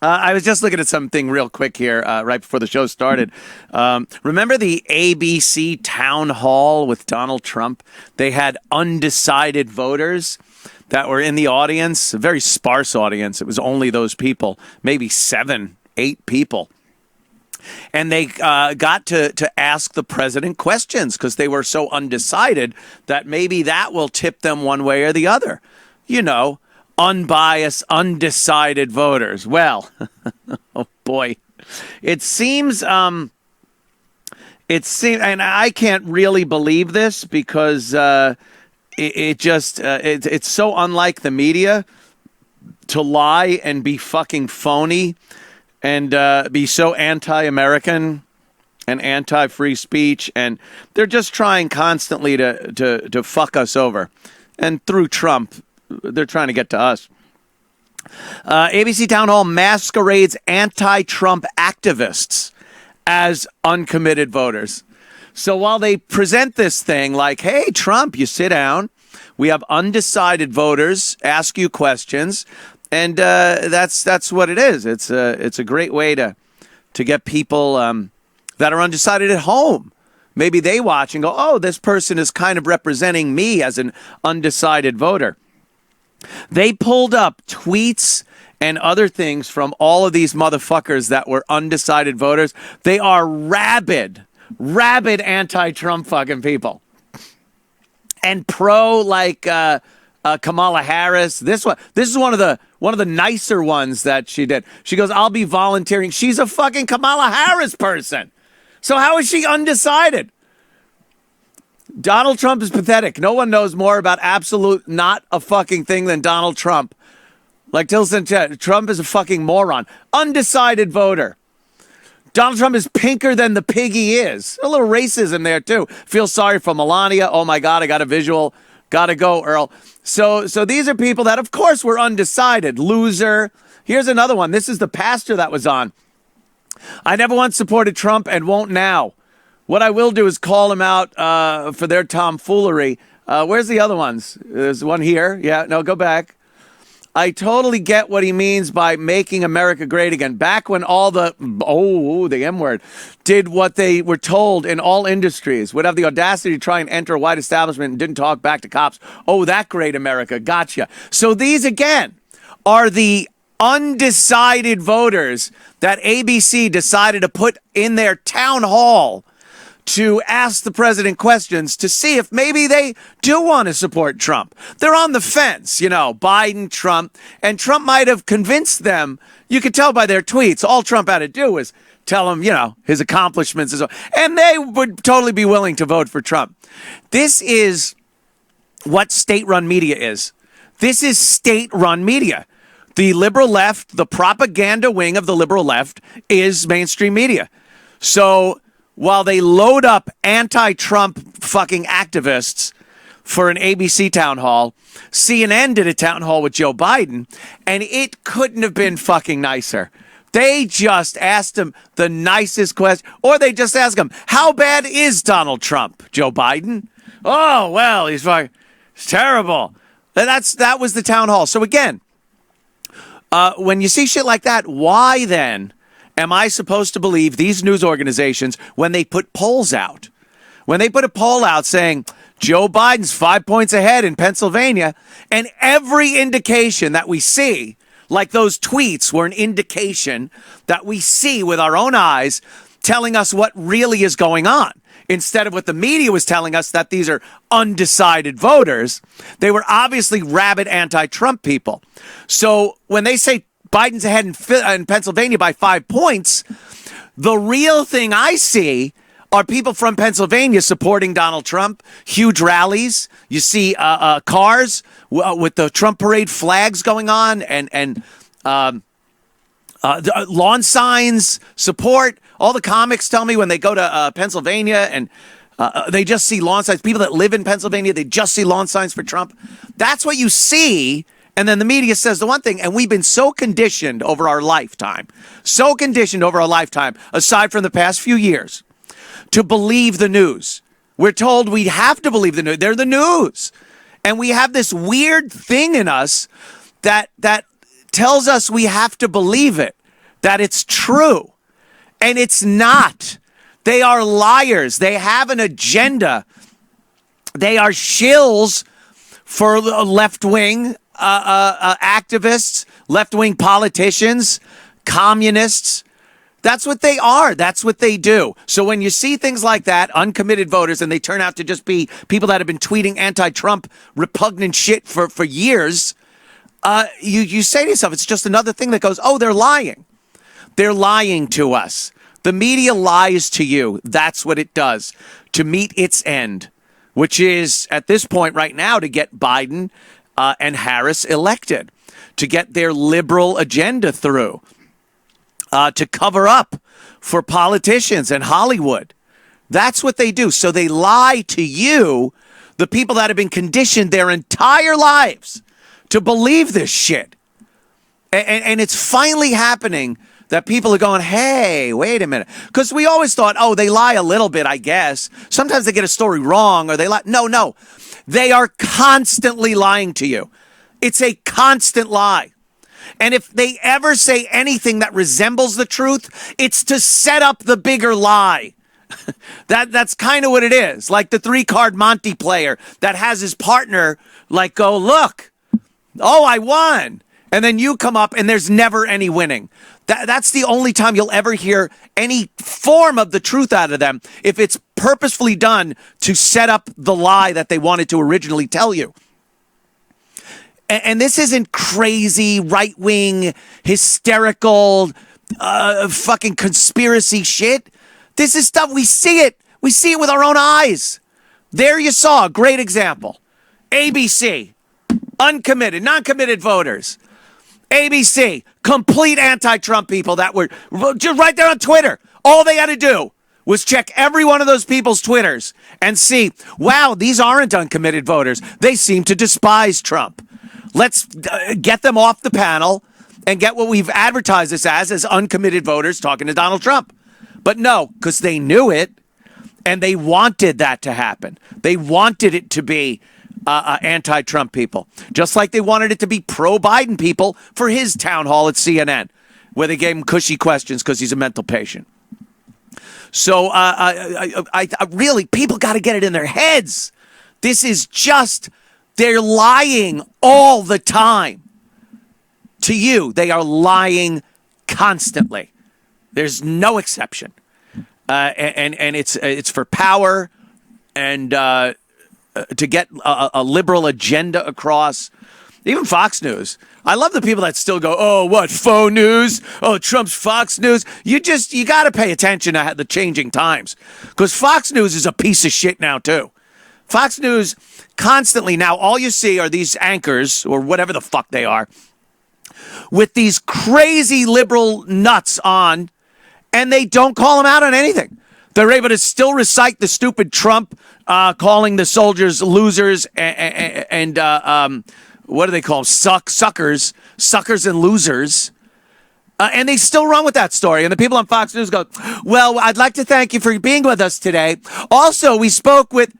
I was just looking at something real quick here right before the show started. Remember the ABC town hall with Donald Trump? They had undecided voters that were in the audience, a very sparse audience. It was only those people, maybe 7, 8 people. And they got to ask the president questions because they were so undecided that maybe that will tip them one way or the other. You know, unbiased, undecided voters. Well, oh boy, it seems, and I can't really believe this because it's so unlike the media to lie and be fucking phony and be so anti-American and anti-free speech, and they're just trying constantly to fuck us over, and through Trump. They're trying to get to us. ABC Town Hall masquerades anti-Trump activists as uncommitted voters. So while they present this thing like, hey, Trump, you sit down. We have undecided voters ask you questions. And that's what it is. It's a great way to get people that are undecided at home. Maybe they watch and go, oh, this person is kind of representing me as an undecided voter. They pulled up tweets and other things from all of these motherfuckers that were undecided voters. They are rabid anti-Trump fucking people. And pro like Kamala Harris. This is one of the nicer ones that she did. She goes, I'll be volunteering. She's a fucking Kamala Harris person. So how is she undecided? Donald Trump is pathetic. No one knows more about absolute not a fucking thing than Donald Trump. Like Tilson said, Trump is a fucking moron. Undecided voter. Donald Trump is pinker than the pig he is. A little racism there, too. Feel sorry for Melania. Oh, my God, I got a visual. Gotta go, Earl. So these are people that, of course, were undecided. Loser. Here's another one. This is the pastor that was on. I never once supported Trump and won't now. What I will do is call them out for their tomfoolery. Where's the other ones? There's one here. Yeah, no, go back. I totally get what he means by making America great again. Back when all the M word, did what they were told in all industries, would have the audacity to try and enter a white establishment and didn't talk back to cops. Oh, that great America. Gotcha. So these, again, are the undecided voters that ABC decided to put in their town hall to ask the president questions to see if maybe they do want to support Trump. They're on the fence, Biden, Trump, and Trump might have convinced them. You could tell by their tweets. All Trump had to do was tell them, his accomplishments, and they would totally be willing to vote for Trump. This is what state-run media is. This is state-run media. The liberal left, the propaganda wing of the liberal left is mainstream media. So while they load up anti-Trump fucking activists for an ABC town hall, CNN did a town hall with Joe Biden, and it couldn't have been fucking nicer. They just asked him the nicest question, or they just asked him, how bad is Donald Trump, Joe Biden? Oh, well, he's terrible. That was the town hall. So again, when you see shit like that, why then am I supposed to believe these news organizations when they put polls out? When they put a poll out saying Joe Biden's 5 points ahead in Pennsylvania, and every indication that we see, like those tweets were an indication that we see with our own eyes, telling us what really is going on. Instead of what the media was telling us, that these are undecided voters, they were obviously rabid anti-Trump people. So when they say Biden's ahead in Pennsylvania by 5 points, the real thing I see are people from Pennsylvania supporting Donald Trump, huge rallies. You see cars with the Trump parade flags going on and lawn signs, support. All the comics tell me when they go to Pennsylvania and they just see lawn signs. People that live in Pennsylvania, they just see lawn signs for Trump. That's what you see. And then the media says the one thing, and we've been so conditioned over our lifetime, aside from the past few years, to believe the news. We're told we have to believe the news. They're the news. And we have this weird thing in us that tells us we have to believe it. that it's true. And it's not. They are liars. They have an agenda. They are shills for left-wing activists, left-wing politicians, communists. That's what they are. That's what they do. So when you see things like that, uncommitted voters, and they turn out to just be people that have been tweeting anti-Trump repugnant shit for years, you say to yourself, it's just another thing that goes, oh, they're lying. They're lying to us. The media lies to you. That's what it does to meet its end, which is at this point right now to get Biden and Harris elected, to get their liberal agenda through. To cover up for politicians and Hollywood. That's what they do. So they lie to you, the people that have been conditioned their entire lives to believe this shit. And it's finally happening that people are going, hey, wait a minute. Because we always thought, oh, they lie a little bit, I guess. Sometimes they get a story wrong or they lie. No. They are constantly lying to you. It's a constant lie. And if they ever say anything that resembles the truth, it's to set up the bigger lie. That's kind of what it is. Like the 3-card Monte player that has his partner like go, look, oh, I won. And then you come up and there's never any winning. That's the only time you'll ever hear any form of the truth out of them if it's purposefully done to set up the lie that they wanted to originally tell you. And this isn't crazy, right-wing, hysterical, fucking conspiracy shit. This is stuff, we see it. We see it with our own eyes. There you saw a great example. ABC, uncommitted, non-committed voters. ABC, complete anti-Trump people that were just right there on Twitter. All they had to do was check every one of those people's Twitters and see, wow, these aren't uncommitted voters. They seem to despise Trump. Let's get them off the panel and get what we've advertised this as uncommitted voters talking to Donald Trump. But no, because they knew it and they wanted that to happen. They wanted it to be anti-Trump people, just like they wanted it to be pro-Biden people for his town hall at CNN, where they gave him cushy questions because he's a mental patient. So I really, people got to get it in their heads. This is just... They're lying all the time. To you, they are lying constantly. There's no exception. And it's for power and to get a liberal agenda across. Even Fox News. I love the people that still go, oh, what, faux news? Oh, Trump's Fox News. You got to pay attention to the changing times. Because Fox News is a piece of shit now, too. Fox News constantly now, all you see are these anchors, or whatever the fuck they are, with these crazy liberal nuts on, and they don't call them out on anything. They're able to still recite the stupid Trump calling the soldiers losers and what do they call them? Suckers and losers. And they still run with that story. And the people on Fox News go, well, I'd like to thank you for being with us today. Also, we spoke with...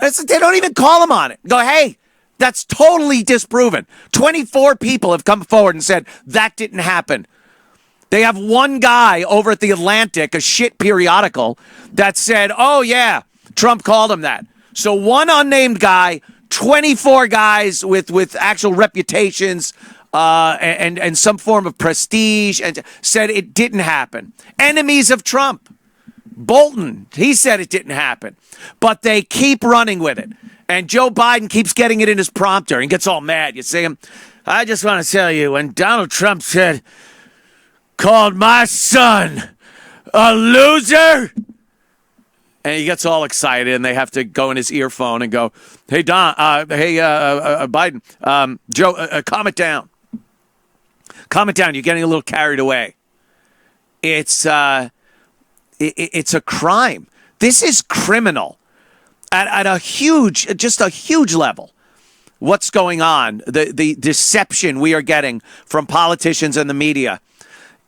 They don't even call them on it. Go, hey, that's totally disproven. 24 people have come forward and said that didn't happen. They have one guy over at The Atlantic, a shit periodical, that said, oh, yeah, Trump called him that. So one unnamed guy, 24 guys with actual reputations and some form of prestige and said it didn't happen. Enemies of Trump. Bolton, he said it didn't happen, but they keep running with it. And Joe Biden keeps getting it in his prompter and gets all mad. You see him? I just want to tell you, when Donald Trump called my son a loser, and he gets all excited and they have to go in his earphone and go, hey, Biden, Joe, calm it down. Calm it down. You're getting a little carried away. It's a crime. This is criminal at a huge level. What's going on? The deception we are getting from politicians and the media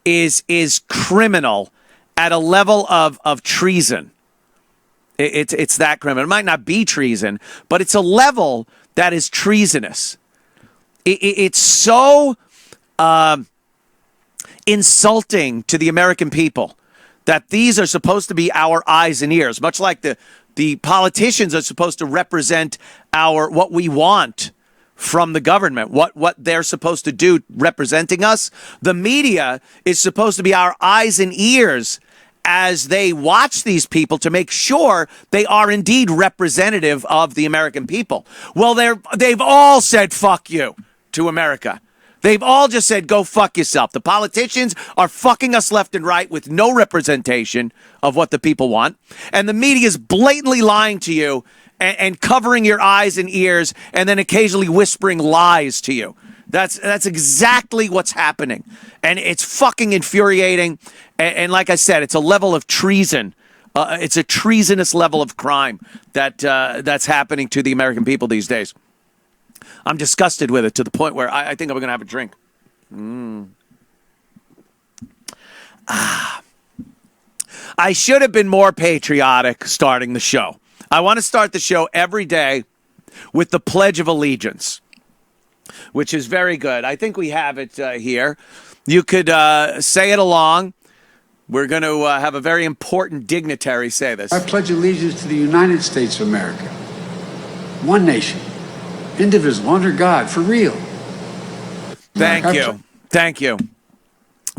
is criminal at a level of treason. It's that criminal. It might not be treason, but it's a level that is treasonous. It's so insulting to the American people, that these are supposed to be our eyes and ears, much like the politicians are supposed to represent what we want from the government, what they're supposed to do representing us. The media is supposed to be our eyes and ears as they watch these people to make sure they are indeed representative of the American people. Well, they've all said fuck you to America. They've all just said, go fuck yourself. The politicians are fucking us left and right with no representation of what the people want. And the media is blatantly lying to you and covering your eyes and ears and then occasionally whispering lies to you. That's exactly what's happening. And it's fucking infuriating. And like I said, it's a level of treason. It's a treasonous level of crime that's happening to the American people these days. I'm disgusted with it to the point where I think I'm going to have a drink. I should have been more patriotic starting the show. I want to start the show every day with the Pledge of Allegiance, which is very good. I think we have it here. You could say it along. We're going to have a very important dignitary say this. I pledge allegiance to the United States of America, one nation, indivisible, under God, for real. Thank you. Thank you.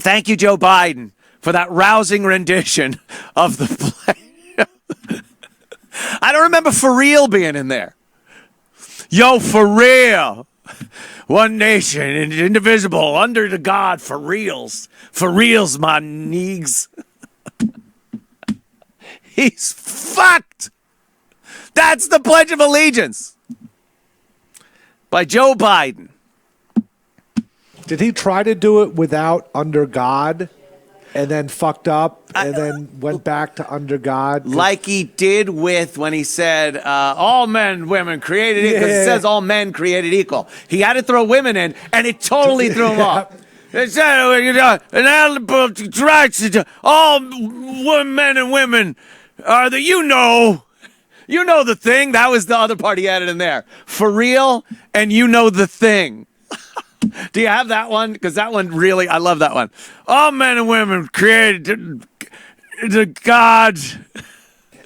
Thank you, Joe Biden, for that rousing rendition of the pledge. I don't remember for real being in there. Yo, for real. One nation, indivisible, under the God, for reals. For reals, my neegs. He's fucked. That's the Pledge of Allegiance by Joe Biden. Did he try to do it without under God and then fucked up and then went back to under God? Like he did with when he said all men, women created equal. Because it says all men created equal. He had to throw women in, and it totally threw him off. It said, all men and women are the, you know the thing. That was the other part he added in there. For real, and you know the thing. Do you have that one? Because that one really, I love that one. All men and women created to God.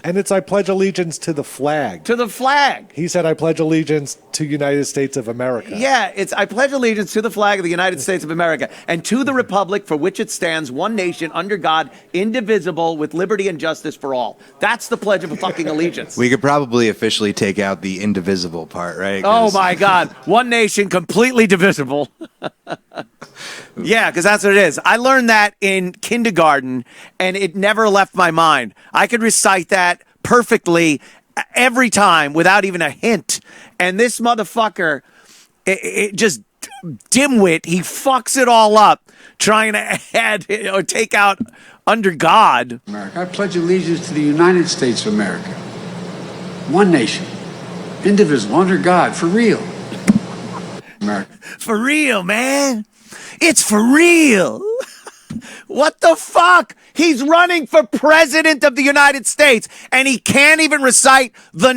And it's I pledge allegiance to the flag. To the flag. He said I pledge allegiance to United States of America. Yeah, it's I pledge allegiance to the flag of the United States of America and to the republic for which it stands, one nation, under God, indivisible, with liberty and justice for all. That's the pledge of a fucking allegiance. We could probably officially take out the indivisible part, right? Oh, my God. One nation, completely divisible. Yeah, because that's what it is. I learned that in kindergarten, and it never left my mind. I could recite that perfectly every time without even a hint. And this motherfucker, it just dimwit, he fucks it all up trying to add or take out under God. America. I pledge allegiance to the United States of America, one nation, indivisible, under God, for real. America. For real, man. It's for real. What the fuck? He's running for president of the United States, and he can't even recite the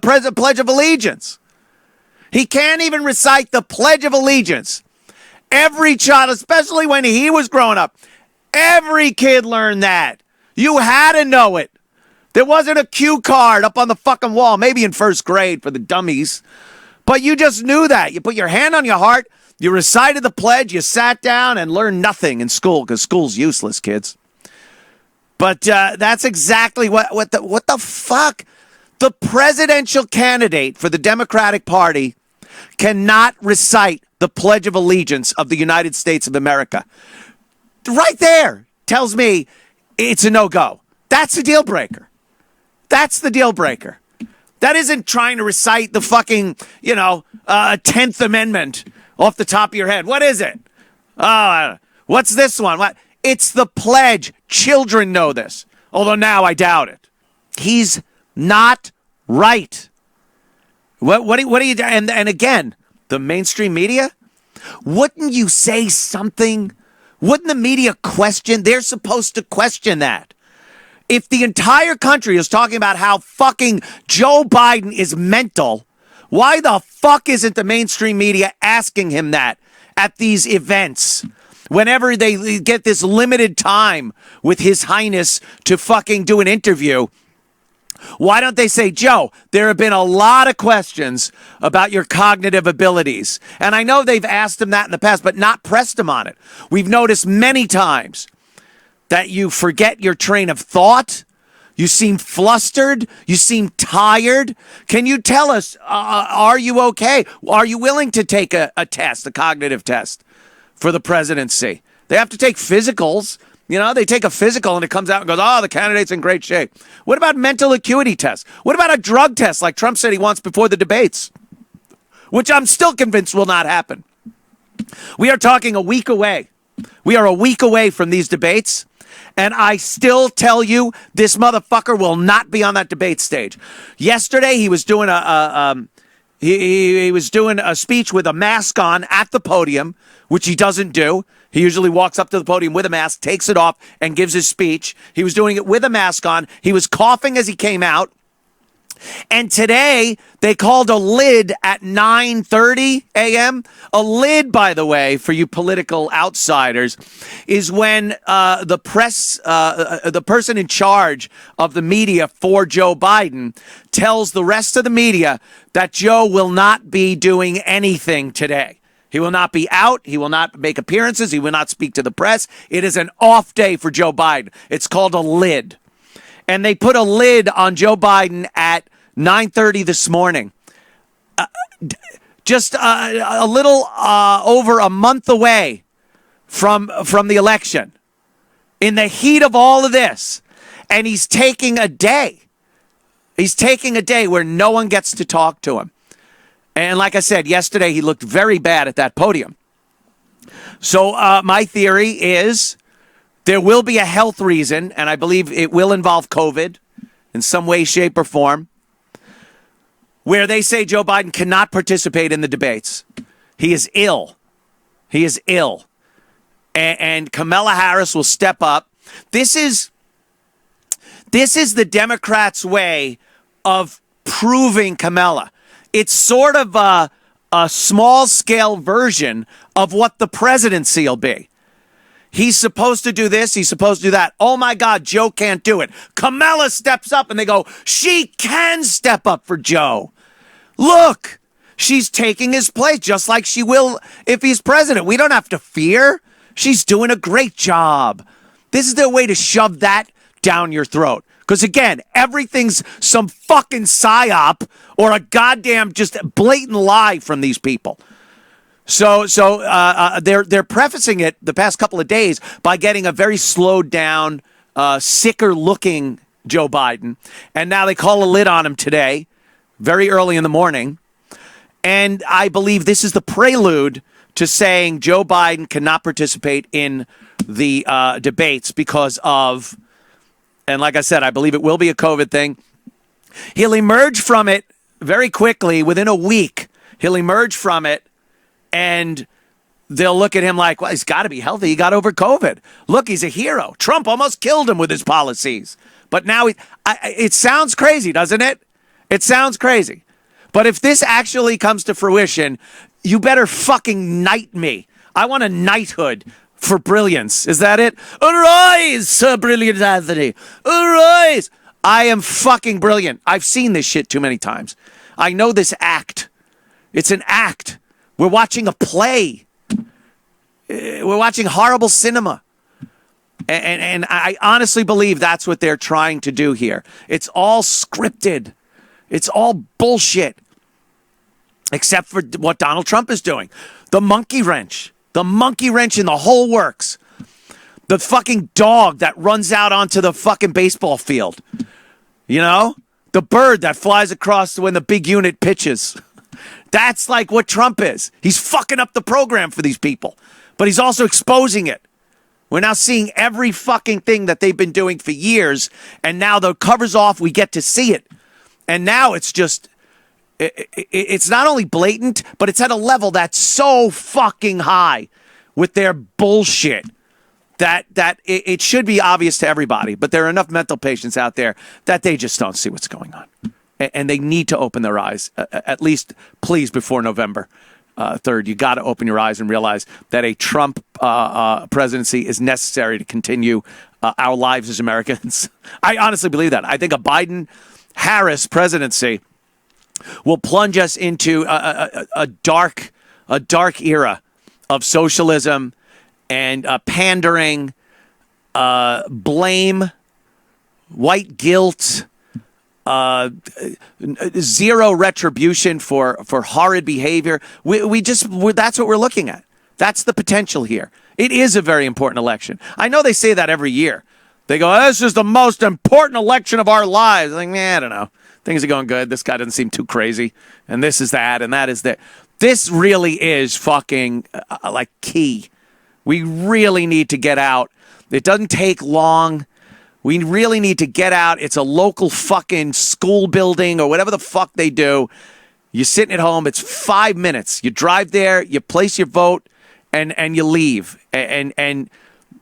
Pledge of Allegiance. He can't even recite the Pledge of Allegiance. Every child, especially when he was growing up, every kid learned that. You had to know it. There wasn't a cue card up on the fucking wall, maybe in first grade for the dummies. But you just knew that. You put your hand on your heart, you recited the pledge, you sat down and learned nothing in school because school's useless, kids. But that's exactly what the fuck? The presidential candidate for the Democratic Party cannot recite the Pledge of Allegiance of the United States of America. Right there tells me it's a no-go. That's a deal breaker. That's the deal breaker. That isn't trying to recite the fucking, 10th Amendment off the top of your head. What is it? What's this one? What? It's the pledge. Children know this, although now I doubt it. He's not right. What do you? And again, the mainstream media. Wouldn't you say something? Wouldn't the media question? They're supposed to question that. If the entire country is talking about how fucking Joe Biden is mental, why the fuck isn't the mainstream media asking him that at these events? Whenever they get this limited time with His Highness to fucking do an interview, why don't they say, Joe, there have been a lot of questions about your cognitive abilities. And I know they've asked him that in the past, but not pressed him on it. We've noticed many times that you forget your train of thought. You seem flustered. You seem tired. Can you tell us, are you okay? Are you willing to take a test, a cognitive test for the presidency? They have to take physicals. You know, they take a physical and it comes out and goes, oh, the candidate's in great shape. What about mental acuity tests? What about a drug test like Trump said he wants before the debates? Which I'm still convinced will not happen. We are talking a week away. We are a week away from these debates. And I still tell you, this motherfucker will not be on that debate stage. Yesterday, he was doing he was doing a speech with a mask on at the podium, which he doesn't do. He usually walks up to the podium with a mask, takes it off, and gives his speech. He was doing it with a mask on. He was coughing as he came out. And today, they called a lid at 9:30 a.m. A lid, by the way, for you political outsiders, is when the press, the person in charge of the media for Joe Biden tells the rest of the media that Joe will not be doing anything today. He will not be out. He will not make appearances. He will not speak to the press. It is an off day for Joe Biden. It's called a lid. And they put a lid on Joe Biden at 9:30 this morning. Just a little over a month away from the election. In the heat of all of this. And he's taking a day. He's taking a day where no one gets to talk to him. And like I said, yesterday he looked very bad at that podium. So my theory is there will be a health reason, and I believe it will involve COVID in some way, shape, or form, where they say Joe Biden cannot participate in the debates. He is ill. He is ill. And Kamala Harris will step up. This is the Democrats' way of proving Kamala. It's sort of a small-scale version of what the presidency will be. He's supposed to do this. He's supposed to do that. Oh, my God, Joe can't do it. Kamala steps up, and they go, she can step up for Joe. Look, she's taking his place, just like she will if he's president. We don't have to fear. She's doing a great job. This is their way to shove that down your throat. Because, again, everything's some fucking psyop or a goddamn just blatant lie from these people. So they're prefacing it the past couple of days by getting a very slowed down, sicker-looking Joe Biden. And now they call a lid on him today, very early in the morning. And I believe this is the prelude to saying Joe Biden cannot participate in the debates because of... And like I said, I believe it will be a COVID thing. He'll emerge from it very quickly. Within a week, he'll emerge from it, and they'll look at him like, well, he's got to be healthy. He got over COVID. Look, he's a hero. Trump almost killed him with his policies. But now it sounds crazy, doesn't it? It sounds crazy. But if this actually comes to fruition, you better fucking knight me. I want a knighthood for brilliance. Is that it? Arise, Sir Brilliant Anthony. Arise. I am fucking brilliant. I've seen this shit too many times. I know this act. It's an act. We're watching a play. We're watching horrible cinema. And I honestly believe that's what they're trying to do here. It's all scripted. It's all bullshit. Except for what Donald Trump is doing. The monkey wrench. The monkey wrench in the whole works. The fucking dog that runs out onto the fucking baseball field. You know? The bird that flies across when the big unit pitches. That's like what Trump is. He's fucking up the program for these people. But he's also exposing it. We're now seeing every fucking thing that they've been doing for years. And now the cover's off. We get to see it. And now it's just... It's not only blatant, but it's at a level that's so fucking high with their bullshit that it should be obvious to everybody. But there are enough mental patients out there that they just don't see what's going on. And they need to open their eyes, at least, please, before November. 3rd. You got to open your eyes and realize that a Trump presidency is necessary to continue our lives as Americans. I honestly believe that. I think a Biden-Harris presidency will plunge us into a dark era of socialism and pandering, blame, white guilt, zero retribution for horrid behavior. That's what we're looking at. That's the potential here. It is a very important election. I know they say that every year. They go, this is the most important election of our lives. I'm like, I don't know. Things are going good. This guy doesn't seem too crazy. And this is that, and that is that. This really is fucking like key. We really need to get out. It doesn't take long. We really need to get out. It's a local fucking school building or whatever the fuck they do. You're sitting at home. It's 5 minutes. You drive there, you place your vote, and you leave. And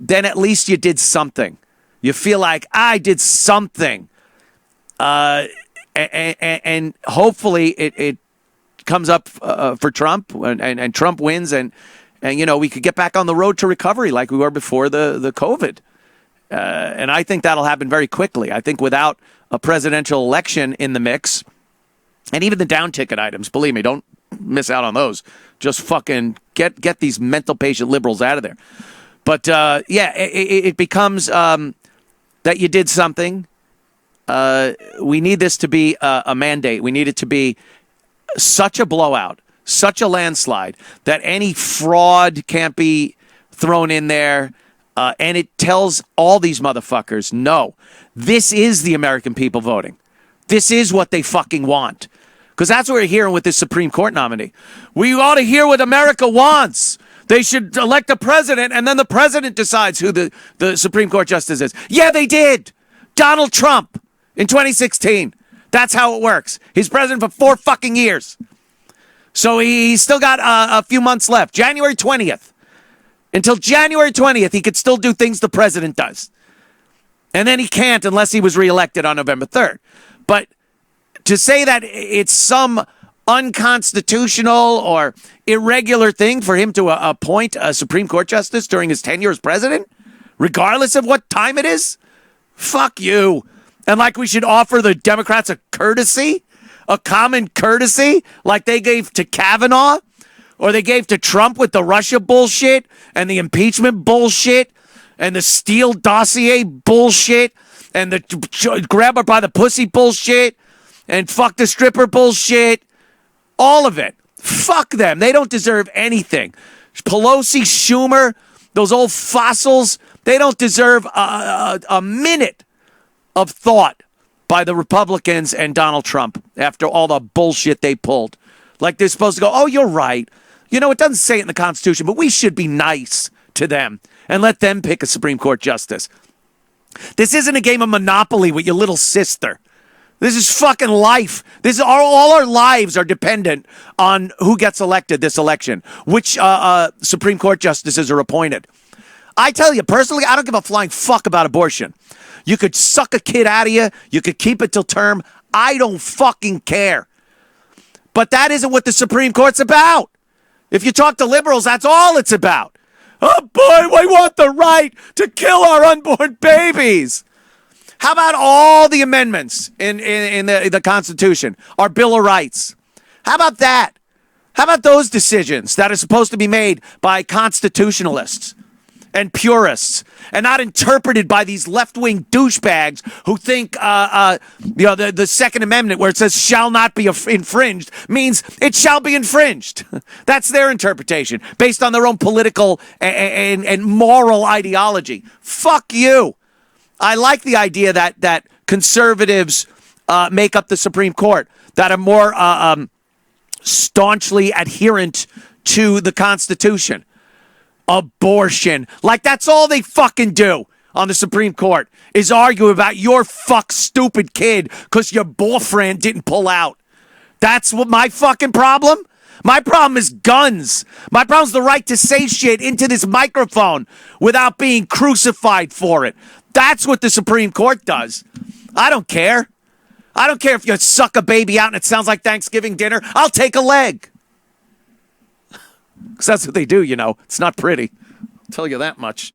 then at least you did something. You feel like, I did something. And hopefully it comes up for Trump and Trump wins and we could get back on the road to recovery like we were before the COVID. And I think that'll happen very quickly. I think without a presidential election in the mix, and even the down ticket items, believe me, don't miss out on those. Just fucking get these mental patient liberals out of there. But it becomes that you did something. We need this to be a mandate. We need it to be such a blowout, such a landslide that any fraud can't be thrown in there. And it tells all these motherfuckers, no, this is the American people voting. This is what they fucking want. Because that's what we're hearing with this Supreme Court nominee. We ought to hear what America wants. They should elect a president, and then the president decides who the Supreme Court justice is. Yeah, they did. Donald Trump in 2016. That's how it works. He's president for 4 fucking years. So he's still got a few months left. January 20th. Until January 20th, he could still do things the president does. And then he can't unless he was reelected on November 3rd. But to say that it's some unconstitutional or irregular thing for him to appoint a Supreme Court justice during his tenure as president, regardless of what time it is, fuck you. And like we should offer the Democrats a courtesy, a common courtesy, like they gave to Kavanaugh, or they gave to Trump with the Russia bullshit and the impeachment bullshit and the Steele dossier bullshit and the grab her by the pussy bullshit and fuck the stripper bullshit. All of it. Fuck them. They don't deserve anything. Pelosi, Schumer, those old fossils, they don't deserve a minute of thought by the Republicans and Donald Trump after all the bullshit they pulled. Like they're supposed to go, oh, you're right. You know, it doesn't say it in the Constitution, but we should be nice to them and let them pick a Supreme Court justice. This isn't a game of Monopoly with your little sister. This is fucking life. This is all our lives are dependent on who gets elected this election, which Supreme Court justices are appointed. I tell you, personally, I don't give a flying fuck about abortion. You could suck a kid out of you. You could keep it till term. I don't fucking care. But that isn't what the Supreme Court's about. If you talk to liberals, that's all it's about. Oh, boy, we want the right to kill our unborn babies. How about all the amendments in the Constitution, our Bill of Rights? How about that? How about those decisions that are supposed to be made by constitutionalists and purists and not interpreted by these left-wing douchebags who think the Second Amendment, where it says shall not be infringed, means it shall be infringed. That's their interpretation based on their own political and moral ideology. Fuck you. I like the idea that conservatives make up the Supreme Court, that are more staunchly adherent to the Constitution. Abortion. Like, that's all they fucking do on the Supreme Court is argue about your stupid kid because your boyfriend didn't pull out. That's what my fucking problem? My problem is guns. My problem's the right to say shit into this microphone without being crucified for it. That's what the Supreme Court does. I don't care. I don't care if you suck a baby out and it sounds like Thanksgiving dinner. I'll take a leg. Because that's what they do, you know. It's not pretty. I'll tell you that much.